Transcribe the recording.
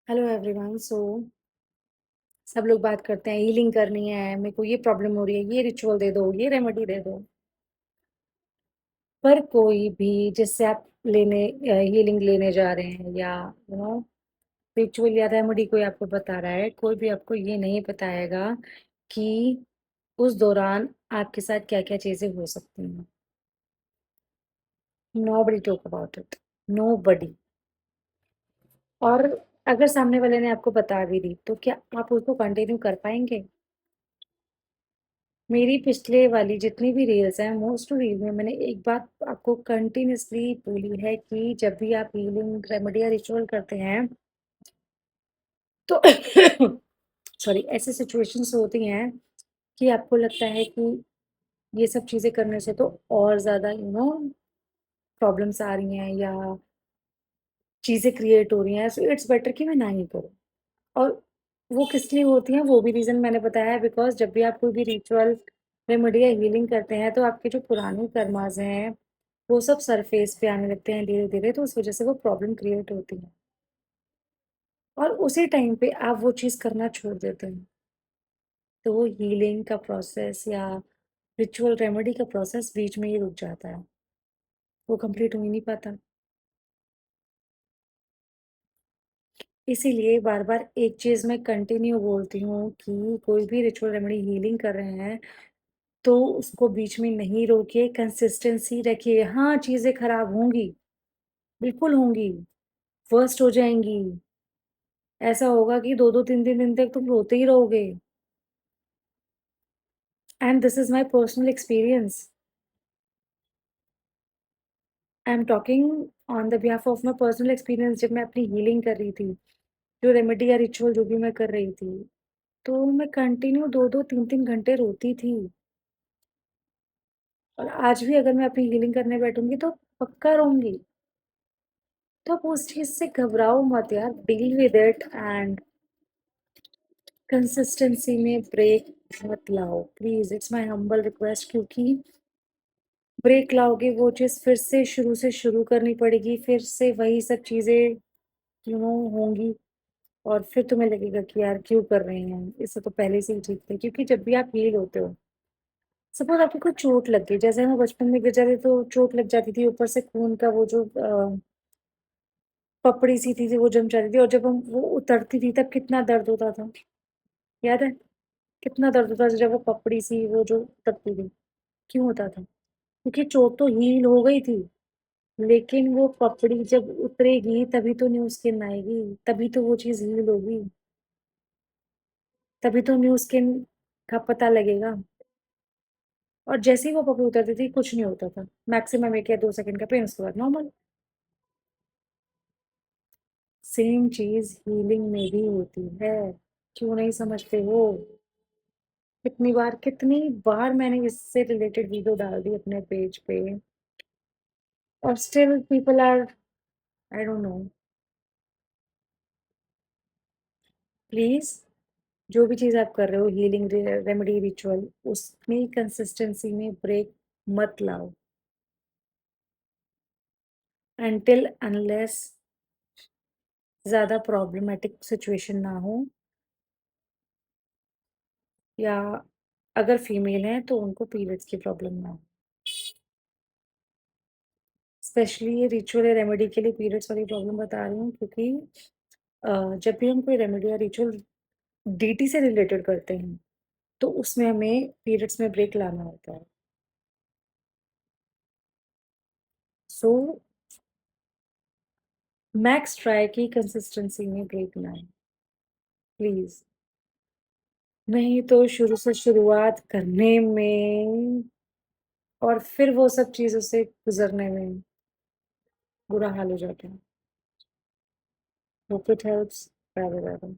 Hello everyone. सब लोग बात करते हैं हीलिंग करनी है, मेरे को ये प्रॉब्लम हो रही है, ये रिचुअल दे दो, ये रेमेडी दे दो। पर कोई भी जिससे आप लेने हीलिंग लेने जा रहे हैं या यू नो रिचुअल या रेमेडी कोई आपको बता रहा है, कोई भी आपको ये नहीं बताएगा कि उस दौरान आपके साथ क्या क्या चीजें हो सकती हैं। Nobody talk about it. Nobody. और अगर सामने वाले ने आपको बता भी दी तो क्या आप उसको कंटिन्यू कर पाएंगे? मेरी पिछले वाली जितनी भी रील्स हैं, मोस्ट रील में मैंने एक बात आपको कंटिन्यूअसली बोली है कि जब भी आप हीलिंग रेमेडी या रिचुअल करते हैं तो सॉरी, ऐसी सिचुएशंस होती हैं कि आपको लगता है कि ये सब चीजें करने से तो और ज्यादा प्रॉब्लम्स आ रही हैं या चीजें क्रिएट हो रही हैं, सो इट्स बेटर कि मैं ना ही करूँ। और वो किस लिए होती हैं वो भी रीजन मैंने बताया है, बिकॉज जब भी आप कोई भी रिचुअल रेमेडी या हीलिंग करते हैं तो आपके जो पुराने कर्मास हैं वो सब सरफेस पे आने लगते हैं धीरे धीरे, तो उस वजह से वो प्रॉब्लम क्रिएट होती है और उसी टाइम पे आप वो चीज़ करना छोड़ देते हैं, तो वो हीलिंग का प्रोसेस या रिचुअल रेमेडी का प्रोसेस बीच में ही रुक जाता है, वो कंप्लीट हो ही नहीं पाता। इसीलिए बार बार एक चीज़ मैं कंटिन्यू बोलती हूँ कि कोई भी रिचुअल रेमेडी हीलिंग कर रहे हैं तो उसको बीच में नहीं रोकिए, कंसिस्टेंसी रखिए। हाँ, चीज़ें खराब होंगी, बिल्कुल होंगी, वर्स्ट हो जाएँगी। ऐसा होगा कि 2-2 3-3 दिन तक तुम रोते ही रहोगे। And this is my personal experience. I am talking on the behalf of my personal experience. जब मैं अपनी हीलिंग कर रही थी, जो रेमेडी या रिचुअल जो भी मैं कर रही थी, तो मैं कंटिन्यू 2-2 3-3 घंटे रोती थी। और आज भी अगर मैं अपनी हीलिंग करने बैठूँगी तो पक्का रोऊँगी। तो आप उस चीज़ से घबराओ मत यार, deal with it and consistency में ब्रेक मत लाओ please, it's my humble request. क्योंकि ब्रेक लाओगे वो चीज़ फिर से शुरू करनी पड़ेगी, फिर से वही सब चीज़ें होंगी और फिर तुम्हें लगेगा कि यार क्यों कर रहे हैं, इससे तो पहले से ही ठीक थे। क्योंकि जब भी आप हील होते हो, सपोज आपको कोई चोट लग गई, जैसे हम बचपन में गिर जाते तो चोट लग जाती थी, ऊपर से खून का वो जो पपड़ी सी थी वो जम जाती थी, और जब हम वो उतरती थी तब कितना दर्द होता था, याद है? कितना दर्द होता था जब वो पपड़ी सी वो जो उतरती थी। क्यों होता था? क्योंकि चोट तो हील हो गई थी, लेकिन वो पपड़ी जब उतरेगी तभी तो न्यू स्किन आएगी, तभी तो वो चीज़ हील होगी, तभी तो न्यू स्किन का पता लगेगा। और जैसे ही वो पपड़ी उतरती थी कुछ नहीं होता था, मैक्सिमम 1 या 2 सेकंड का पेन, उसके बाद नॉर्मल। सेम चीज़ हीलिंग में भी होती है, क्यों नहीं समझते हो? कितनी बार मैंने इससे रिलेटेड वीडियो डाल दी अपने पेज पे, और still people are, I don't know. Please, जो भी चीज़ आप कर रहे हो हीलिंग रेमेडी रिचुअल, उसमें कंसिस्टेंसी में ब्रेक मत लाओ अनटिल अनलेस ज़्यादा प्रॉब्लमेटिक सिचुएशन ना हो, या अगर फीमेल हैं तो उनको पीरियड्स की प्रॉब्लम ना हो। स्पेशली ये रिचुअल या रेमेडी के लिए पीरियड्स वाली प्रॉब्लम बता रही हूँ, क्योंकि जब भी हम कोई रेमेडी या रिचुअल डीटी से रिलेटेड करते हैं तो उसमें हमें पीरियड्स में ब्रेक लाना होता है। सो मैक्स ट्राई की कंसिस्टेंसी में ब्रेक लाएं प्लीज, नहीं तो शुरू से शुरुआत करने में और फिर वो सब चीज़ों से गुजरने में बुरा हाल हो जाता है। Hope it helps. Radhe Radhe.